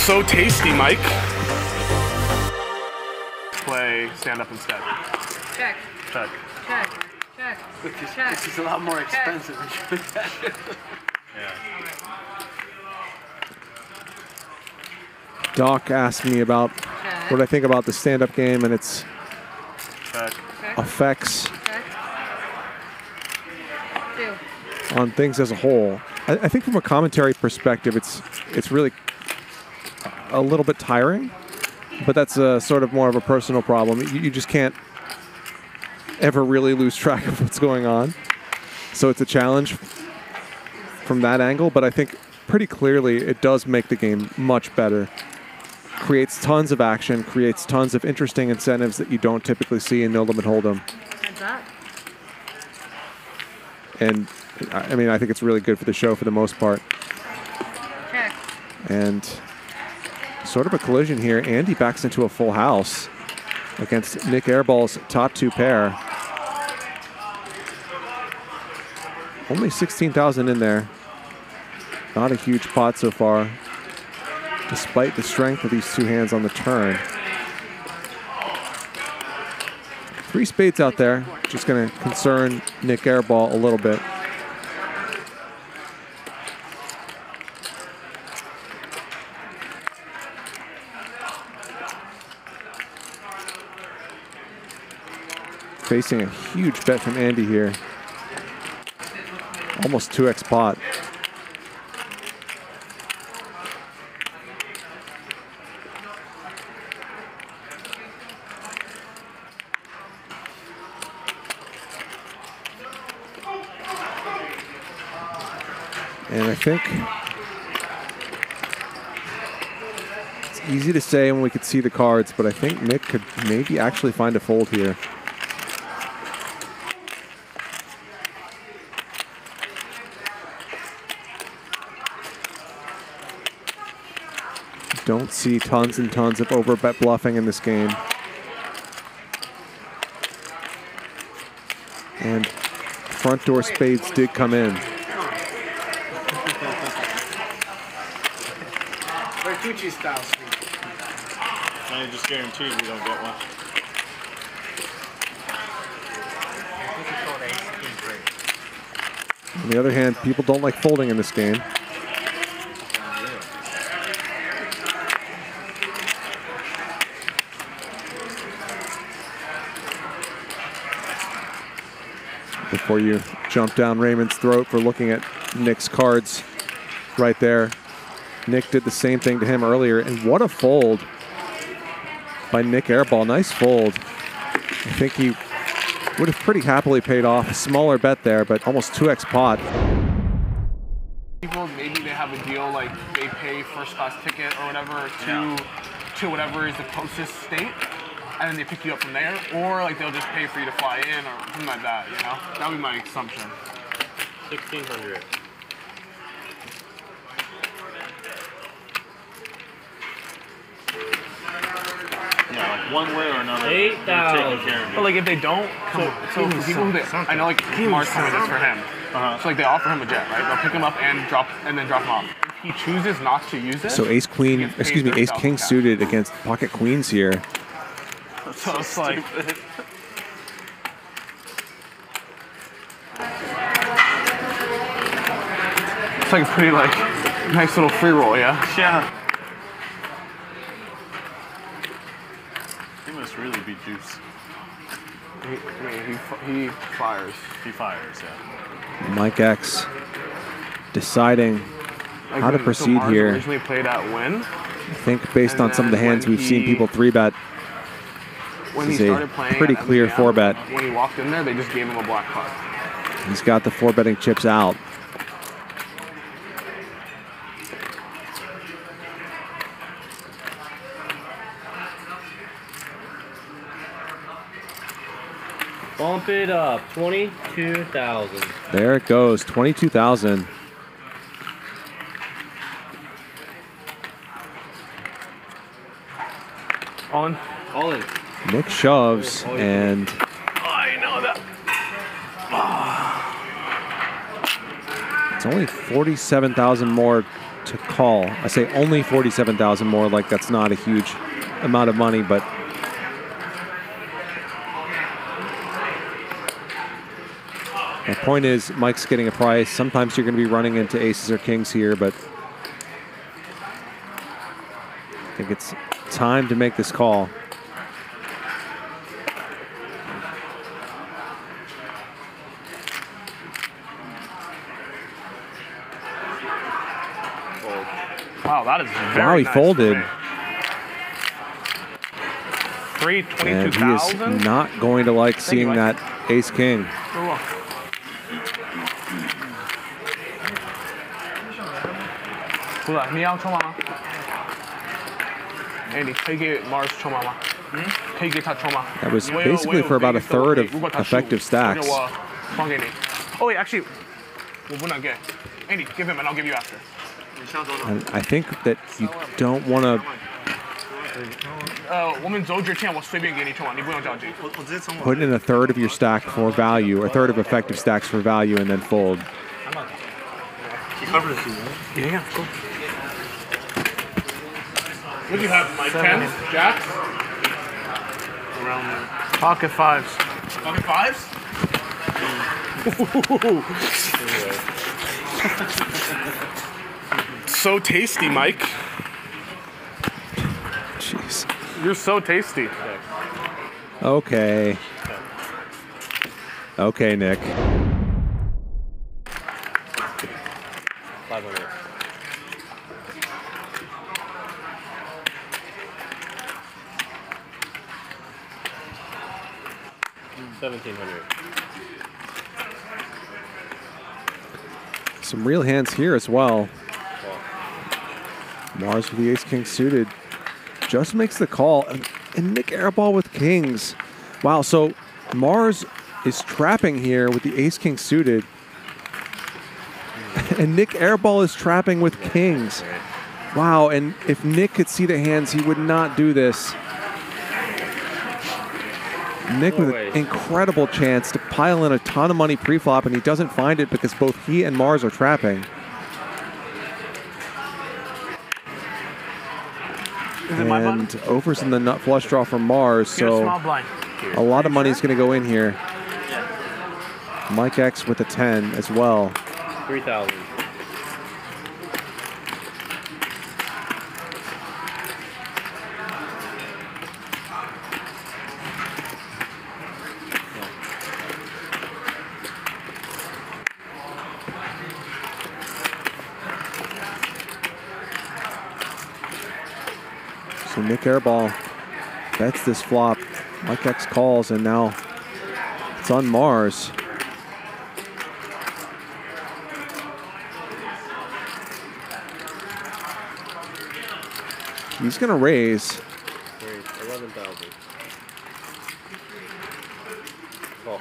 So tasty, Mike. Play stand up instead. Check. Check. Check. Check. Check. This is a lot more expensive. Yeah. Doc asked me about what I think about the stand-up game and its Check. effects Check. Two. on things as a whole. I think from a commentary perspective, it's really a little bit tiring, but that's a sort of more of a personal problem. You just can't ever really lose track of what's going on. So it's a challenge from that angle, but I think pretty clearly it does make the game much better. Creates tons of action, creates tons of interesting incentives that you don't typically see in No Limit Hold'em. Heads up. And I mean, I think it's really good for the show for the most part. Check. And sort of a collision here. Andy backs into a full house against Nick Airball's top two pair. Only 16,000 in there. Not a huge pot so far, despite the strength of these two hands on the turn. Three spades out there, just going to concern Nick Airball a little bit. Facing a huge bet from Andy here. Almost 2x pot. And I think it's easy to say when we could see the cards, but I think Nick could maybe actually find a fold here. Don't see tons and tons of overbet bluffing in this game. And front door spades did come in. Bertucci style suite. I just guaranteed we don't get one. On the other hand, people don't like folding in this game. Before you jump down Raymond's throat for looking at Nick's cards right there. Nick did the same thing to him earlier, and what a fold by Nick Airball. Nice fold. I think he would have pretty happily paid off. A smaller bet there, but almost 2x pot. People, maybe they have a deal like they pay first class ticket or whatever to whatever is the closest state, and then they pick you up from there, or like they'll just pay for you to fly in or something like that, you know? That would be my assumption. 1,600. Yeah, like one way or another. 8,000. But like if they don't, so for people who I know like Mark told me this for him. So like they offer him a jet, right? They'll pick him up and then drop him off. If he chooses not to use it, So ace king suited against pocket queens here. So it's like it's like a pretty like nice little free roll, yeah. Yeah. He must really be juice. He fires. He fires, yeah. Mike X deciding Like how to when- proceed Mars here. Originally played at win. I think based And on some of the then hands when we've seen he- people 3-bet, When This he is a started playing, pretty at clear MGM, 4-bet. When he walked in there, they just gave him a black card. he's got the 4-betting chips out. Bump it up, 22,000. There it goes, 22,000. All in. All in. Nick shoves, and I know that. It's only 47,000 more to call. I say only 47,000 more, like that's not a huge amount of money, but the point is Mike's getting a price. Sometimes you're going to be running into aces or kings here, but I think it's time to make this call. Wow, that is very Wow, he nice folded. for me. And he 22,000. is not going to like seeing Mike. that ace-king.你要筹码吗？哎，你可以给 Mars 筹码吗？可以给他筹码。 That was basically for about a third of effective stacks. 我放给你。Oh wait, actually, 我不能给。哎，你 give him and I'll give you after. And I think that you don't want to 我们走之前我随便给你筹码，你不用着急。 put in a third of your stack for value, a third of effective stacks for value, and then fold. Yeah, cool. What do you have, Mike? 10s? Jacks? Around there. Pocket fives. Pocket fives? So tasty, Mike. Jeez. You're so tasty. Okay. Okay, Nick. 500. $1,700. Some real hands here as well. Mars with the ace-king suited just makes the call. And Nick airball with kings. Wow, so Mars is trapping here with the ace-king suited. And Nick airball is trapping with kings. Wow, and if Nick could see the hands, he would not do this. Nick with an incredible chance to pile in a ton of money pre-flop, and he doesn't find it because both he and Mars are trapping. And overs in the nut flush draw from Mars, so a lot of money is going to go in here. Mike X with a 10 as well. 3,000. So Nick airball bets this flop. Mike X calls, and now it's on Mars. He's going to raise. 11,000. Oh.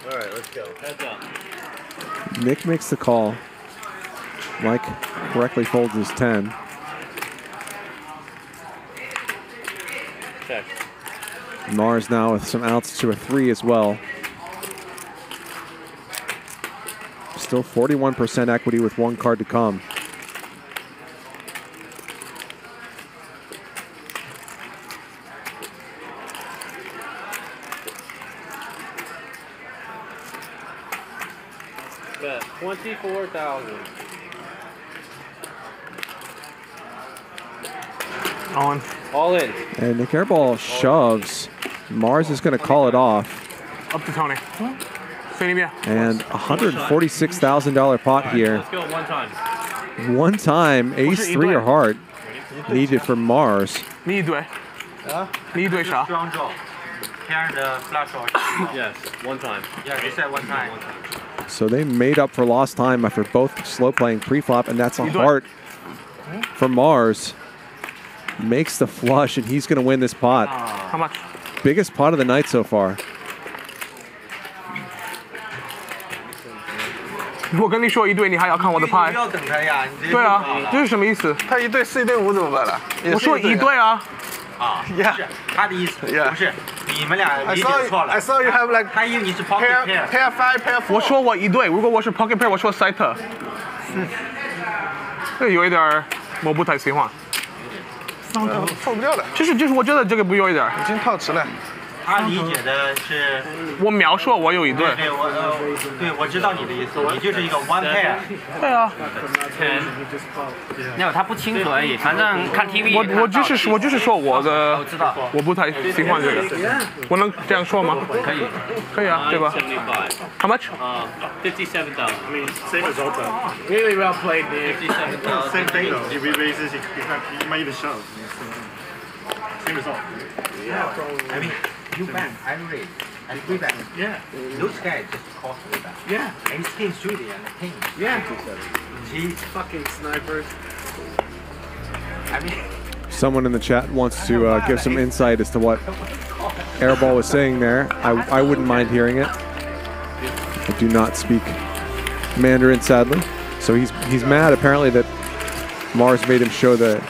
All right, let's go. Heads up. Nick makes the call. Mike correctly folds his 10. Check. Mars now with some outs to a 3 as well. Still 41% equity with one card to come. Bet 24,000. On. All in. And Nick airball shoves. Mars is going to call it off. Up to Tony. Say bien. And $146,000 pot here. Let's go one time. One time, ace 3 or heart needed for Mars. 你一堆。你一堆啥？ Strong draw. Carry the flush draw. Yes, one time. Yeah, you said one time. So they made up for lost time after both slow playing pre-flop, and that's a heart for Mars. Makes the flush, and he's going to win this pot. How much? biggest pot of the night so far. 我跟你说一对，你还要看我的牌？要等他呀，你这对啊，这是什么意思？他1对4、1对5怎么办了？我说一对啊，啊，不 Yeah. 是他的意思， Yeah. 不是你们俩 I 理解 saw 错了 I。saw you have like 他以为你是 pocket pair pair， 5 pair 4。我说我一对，如果我是 pocket pair，我说 sight。这有一点儿我不太喜欢。凑不掉了，就是我觉得这个不有一点儿，已经套池了。他理解的是，我描述我有一对。对我知道你的意思，你就是一个 one pair。对啊，没有，他不清楚而已。反正看 TV 也看到我就是说我的，我知道我不太喜欢这个。我能这样说吗？可以。可以啊，对吧 $75. ？How much？ $57. I mean, same result though. Really well played, Nick. Same thing though. He re-raises, he might even shove. Same result. I mean, you back, I raise, I free back. Yeah. Those guys just cost way back. Yeah. And he's getting shooting and the king. Yeah. He's Fucking snipers. I mean, Someone in the chat wants to give some insight as to what Airball was saying there. I wouldn't mind hearing it. I do not speak Mandarin, sadly. So he's mad apparently that Mars made him show the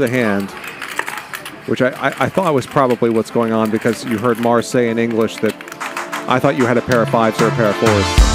hand, which I thought was probably what's going on because you heard Mars say in English that I thought you had a pair of 5s or a pair of 4s.